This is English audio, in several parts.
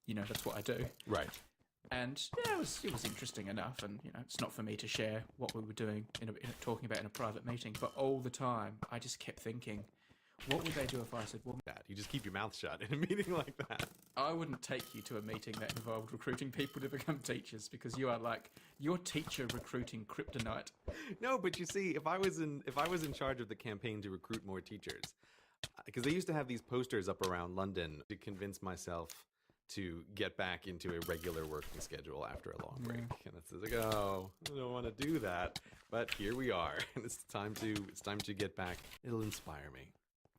that's what I do. Right. And yeah, it was interesting enough. And it's not for me to share what we were doing talking about in a private meeting. But all the time, I just kept thinking, what would they do if I said, well, That you just keep your mouth shut in a meeting like that. I wouldn't take you to a meeting that involved recruiting people to become teachers, because you are like your teacher recruiting kryptonite. No, but you see, if I was in charge of the campaign to recruit more teachers, because they used to have these posters up around London to convince myself to get back into a regular working schedule after a long break. And it's like, oh, I don't want to do that, but here we are, and it's time to get back. It'll inspire me.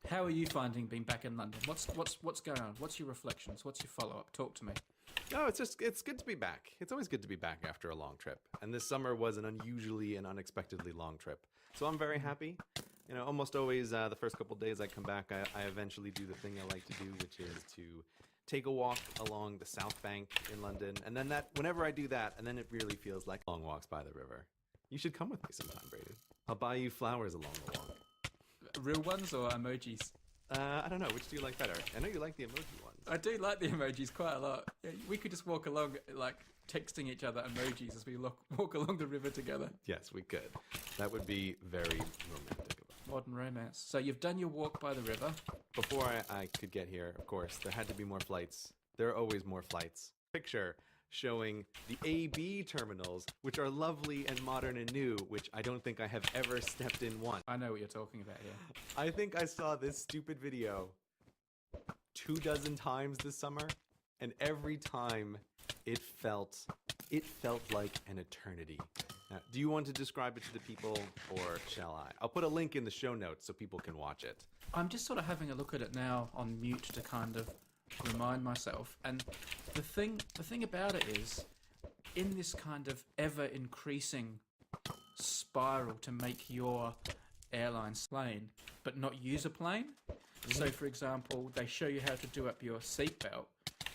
How are you finding being back in London? What's going on? What's your reflections? What's your follow-up? Talk to me. No, it's good to be back. It's always good to be back after a long trip. And this summer was an unusually and unexpectedly long trip. So I'm very happy. Almost always the first couple of days I come back, I eventually do the thing I like to do, which is to take a walk along the South Bank in London. And then whenever I do that, and then it really feels like long walks by the river. You should come with me sometime, Brady. I'll buy you flowers along the walk. Real ones or emojis? I don't know. Which do you like better? I know you like the emoji ones. I do like the emojis quite a lot. Yeah, we could just walk along, like, texting each other emojis as we walk along the river together. Yes, we could. That would be very romantic of us. Modern romance. So you've done your walk by the river. Before I could get here, of course, there had to be more flights. There are always more flights. Picture showing the AB terminals, which are lovely and modern and new, which I don't think I have ever stepped in once. I know what you're talking about here. I think I saw this stupid video 24 times this summer, and every time it felt like an eternity. Now, do you want to describe it to the people, or shall I? I'll put a link in the show notes so people can watch it. I'm just sort of having a look at it now on mute to kind of remind myself. And the thing about it is, in this kind of ever increasing spiral to make your airline plane, but not use a plane. So, for example, they show you how to do up your seatbelt,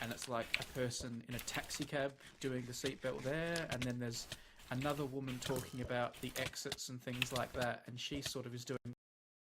and it's like a person in a taxi cab doing the seatbelt there, and then there's another woman talking about the exits and things like that, and she sort of is doing